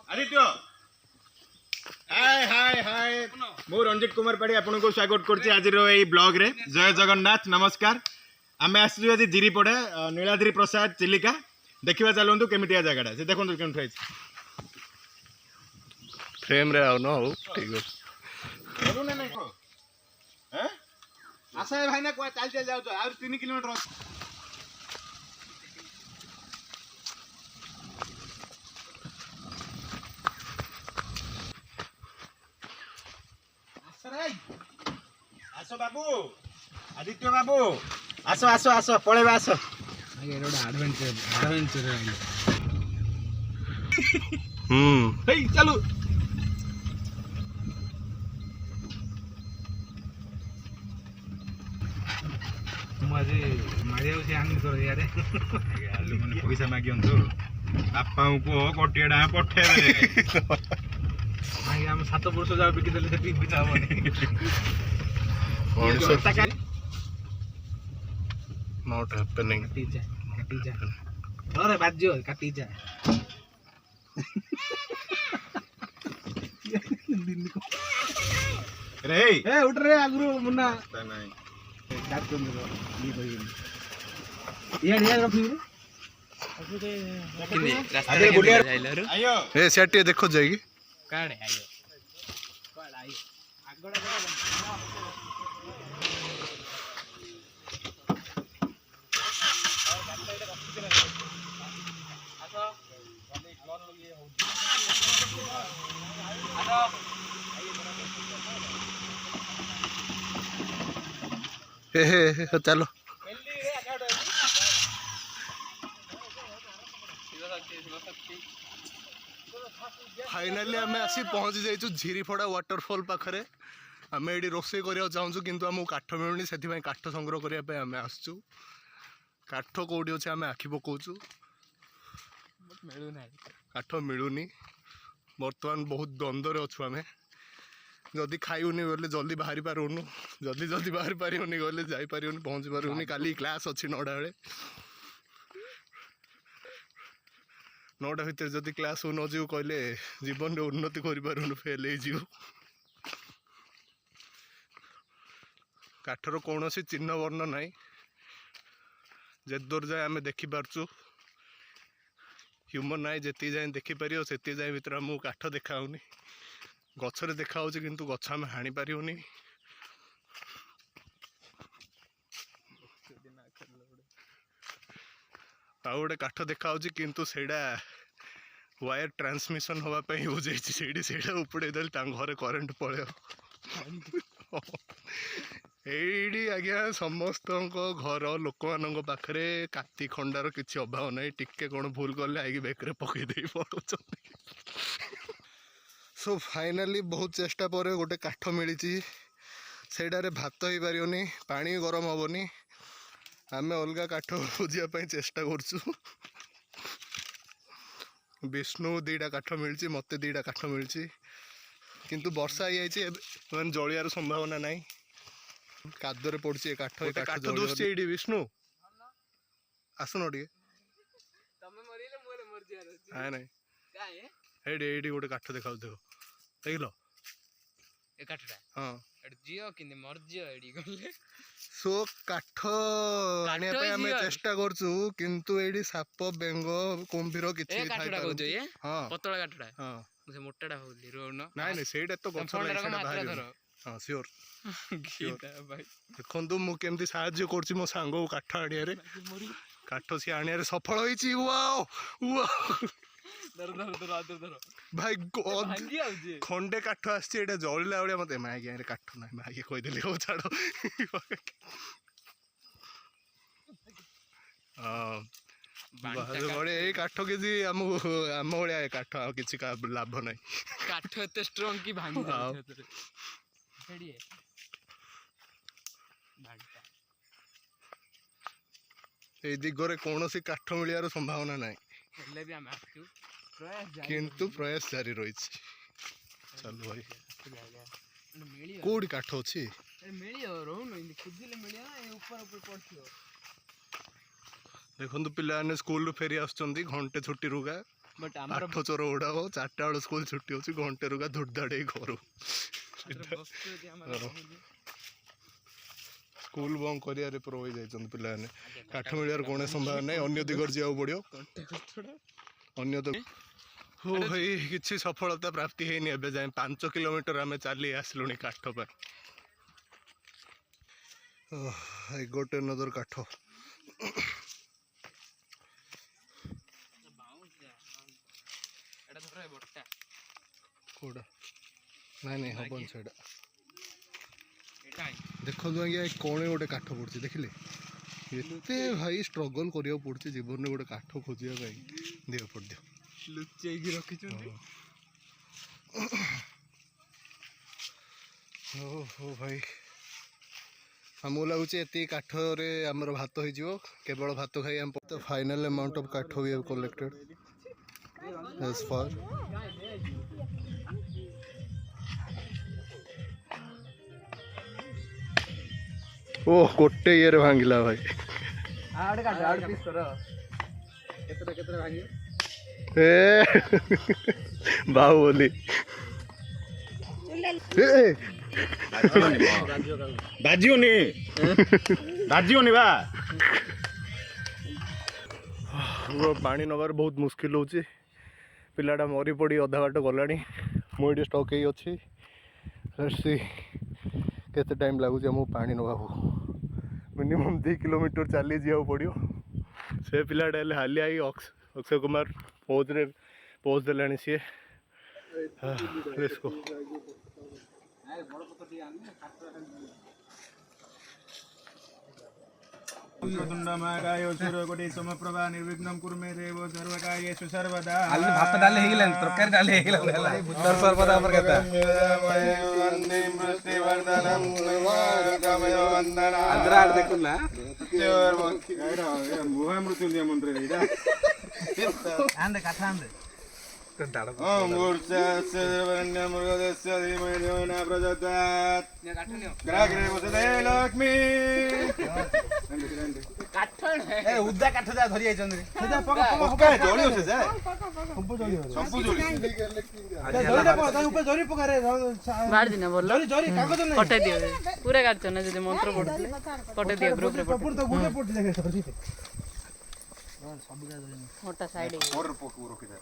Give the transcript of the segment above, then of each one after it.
आदित्य हाय हाय हाय मु रंजित कुमार पाड़ी आपन को स्वागत करछि आज रो ए ब्लॉग रे। जय जगन्नाथ नमस्कार। आमे आसु आज झिरीपड़ा नीलाद्रि प्रसाद चिलिका देखिबा चलंतु केमितिया जगहटा से देखंतु केम थाइछ फ्रेम रे आउ न हो ठीक है बोलू ना नहीं को हैं आशा है भाई ना को चल चल जाउ तो और 3 किलोमीटर आसो बाबू आदित्य बाबू आसो आसो आसो पळेबा आसो आगे एडा एडवेंचर हे चलो तुम आज मारिया से आनी कर यार आलू मन पैसा मागियंतु बापा को कोटियाडा पठेबे आगे हम 7 वर्ष जाव बिकि देले सेठी पैसा नॉट हैपनिंग काटी जा अरे बाजो काटी जा रे ए उठ रे आगरू मुन्ना नहीं डाक तो ये कोई यार रखी रे आगे बुढ़िया आयो ए सेठी देखो जाएगी काड़े आयो काड़ आयो आगड़ा हे चलो फाइनाली आम आसी पहुँची जाइछु झिरीपड़ा वाटरफॉल पाखरे आम ये रोसे करा चाहूँ किंतु आमको काठ मिलूनी से काठ संग्रह करने आम आसचु काठ कौटी अच्छे आम आखि पकाचु काठ मिलूनी बर्तमान बहुत द्वंद्व अच्छु आम जदि खाइबुनि बोले जल्दी बाहरी पारूनु जल्दी जल्दी बाहरी पारूनी गले जापारूनी पहुँची पारूनी काली क्लास अच्छी 9टा बेले 9टा भितर जदि क्लास हो न जीव कहले जीवन में उन्नति करूँ फेल हो काठर कौन चिन्ह वर्ण ना जेदूर जाए आम देखिपारचु ह्यूमन आई जी जाए देखिपर से जाए भर आमको काठ देखाऊनी गचरे देखा किंतु गछ आम हाणी पारूनी आउ गोटे काठ देखा किंतु सेड़ा वायर ट्रांसमिशन होगापी हो जाइए उपड़े देल घरे करेन्ट पड़े एडी आज्ञा समस्त घर लोक मान पाखे काती खंडार किसी अभाव ना टिके कौन भूल कले आई बेकरे पकईदे पड़ो सो फाइनाली बहुत चेष्टा पर गोटे काठ मिली सेटारे भात हो पारनी पानी गरम हेनी आम अलग काठ खोजापी चेष्टा करछु विष्णु 2टा काठ मिली मत 2टा काठ मिली किंतु वर्षा हो जलियार संभावना ना कादरे पड़े काठ काठ दोष विष्णु आसुन टे ना गोटे काठ देखा देख देख लो हाँ सो काठ आने चेष्टा करछु किंतु एडी साप बेंग कुंभीर किछि हाँ पतला काठटा हाँ से मोटाटा होली रोन नाइ सेटा तो गछ लाई सेटा बाहर हाँ श्योर देखु मु केमती साहाय्य करछि मो सांग को काठ आनिया रे काठ सी आनिया रे सफल होइछि वाओ वाओ भाई खंडे काठ आसछि एटा जळिला बेले मते मागे रे काठ ना मागे कहि देले ओ छाडो बड़े ए काठ किसी आम भाया काठ आ किसी का लाभ ना काठ एते स्ट्रांग की भांगी ए दिगरे कौन सी काठ मिलियार संभावना ना किंतु प्रयास जारी रही चलो भाई कोड़ी काठ अच्छी देखो पिलाने स्कूल फेरी आसुँच घंटे छुट्टी रुगा आठ चोर उड़ा हो 4टा बेल स्कूल छुट्टी होची घंटे रुगा धुड़धाड़े घर स्कूल बंद कर प्रो हो जाइए पिलाने काठ मिलर कौन संभावना नहीं अन्य दिगड़ जा पड़ो अन्य तो हो भाई किसी सफलता प्राप्ति है एबे जाए 5 किलोमीटर आम चली आसलुनी काठ पर गोटे नदर काठ कोड़ा नहीं नहीं हबन से देखो आज्ञा कौन गोटे काठ पड़े देखिले एते भाई स्ट्रगल करिया पड़ছে जीवन में गोटे काठ खोजिया दियो पड़ दियो लुचेगी रखी हो भाई हमको लगुच ये काठ रे आमर भात हो केवल भात खाई आम तो फाइनल अमाउंट ऑफ काठ we have collected as for oh गोटे ये भांगिला भाई बाहुबली बाजियोनी बा पानी नबार बहुत मुस्किल होची पिलाटा मरी पड़ी अधा बाट गलानी मुझे स्टक ही अच्छी केते टाइम लगुच आमको पानी नवाकू मिनिमम 2 किलोमीटर चली जा पड़ो से पिलाटा हाली आई अक्षय कुमार पोज देलानी सी लेट्स गो महाकाय सूर्यकोटि समप्रभा निर्विघ्नं कुरु मे देव सर्वकार्येषु सर्वदा भात डाले हेगिलान तरकारी डाले हेगिलान हला भूतर सर्वदा पर कहता वन्दे मृत्युवर्धनं वारकमयो वन्दना आंध्रा देखुला मुहा मृत्युंजय मंत्र एटा आंदे काठा आंदे ओम मूर्छस्य मृगदस्य धीमहि धियो न प्रचोदयात् ग्राग्रे वसते लक्ष्मी ए उद्दा काठ जा धरि आइचंद्री सेजा पका जळियो से जा संपू जळियो जळियो पका ऊपर जरी पका रे बाड़ दिन बोल जरी कागज नहीं पटे दियो पूरा काट न जे मंत्र पढले पटे दियो ग्रुप रे पपुर तो गुटे पट देखे जरी सब मोटा साइड और पकू रखि दे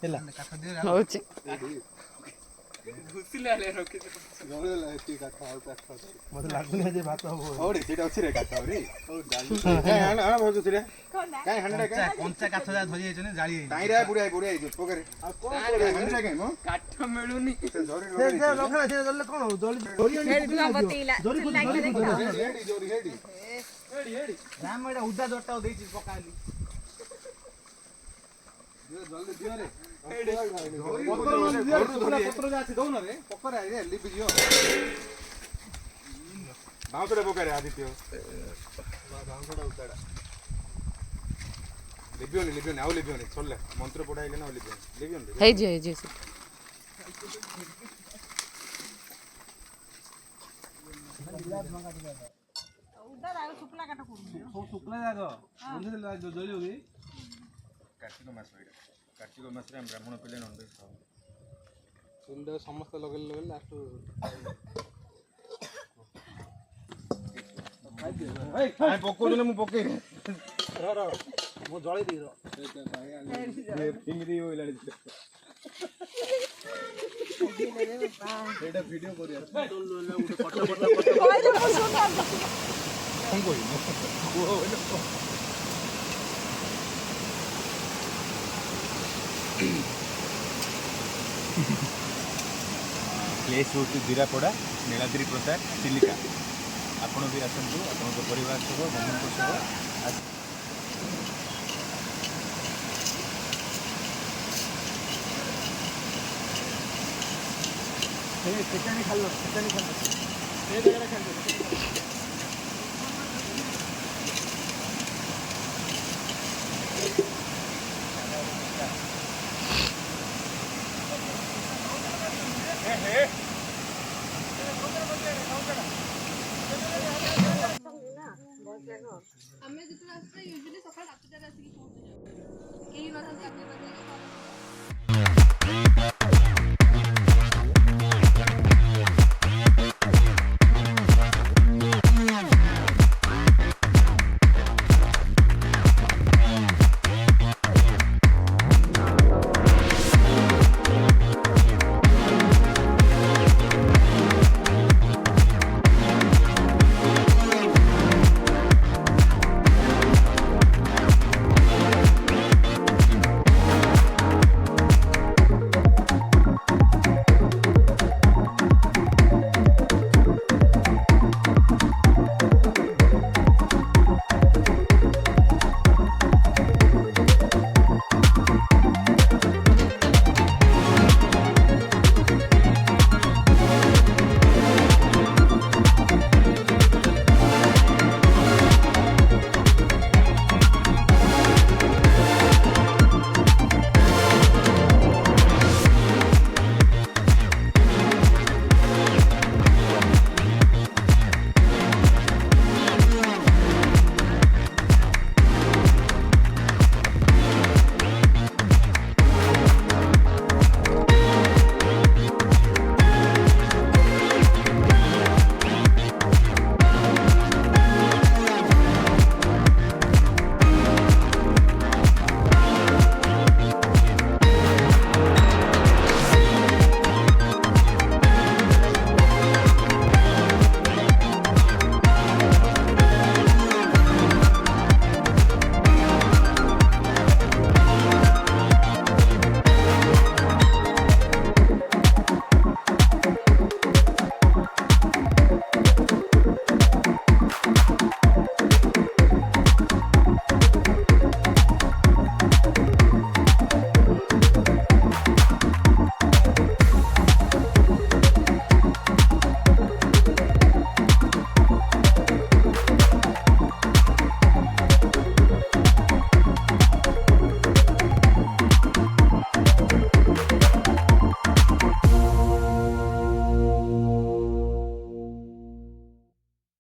हेला काठ दियो होची घुसिला ले रखि जळे लाइती काठ आउ काठ मते लागुने जे भात हो ओडी सेटा अछि रे काठ रे ओ जाली काई आना भजु रे काई हंडे काई कंचा काठ जा धरि आइछने जाली काई रे बुढ़ाई जो पकरे आ कोन करे हंडे काई मो काठ मिलुनी से जरी से रखना से जल्ले कोन हो जरी जरी हेडी राम एटा उद्दा जट्टा देछि पकाली जल्दी दियो रे पत्र जाछि दौ न रे पकरे आइ रे लिपि दियो बाउतरे पकरे आदित्य बाउतडा उताडा लिबियोनी आउ लिबियोनी चलले मंत्र पढाइले न लिबियोनी हे जे उधर आयो सुपला काटा करू सुकला जाग जळियो की कार्तिक मास रे ब्राह्मण पिले नंदे सुंदर समस्त लगल लास्ट ए पको जने मु पके र मो जळै दी र फिंगरी होइलानी एटा वीडियो करिया प्लेस हूँ जीरापड़ा नीलाद्री प्रसाद चिलिका आपण भी आसतु आप परिवार सह बंधु सह ଆମେ ଯେତେବେଳେ ଆସିଲେ ୟୁଜୁଆଲି ସକାଳ 7ଟାରେ ଆସିକି ପହଞ୍ଚୁଛୁ କେହି ନଥାନ୍ତି ଆମେ ମାନେ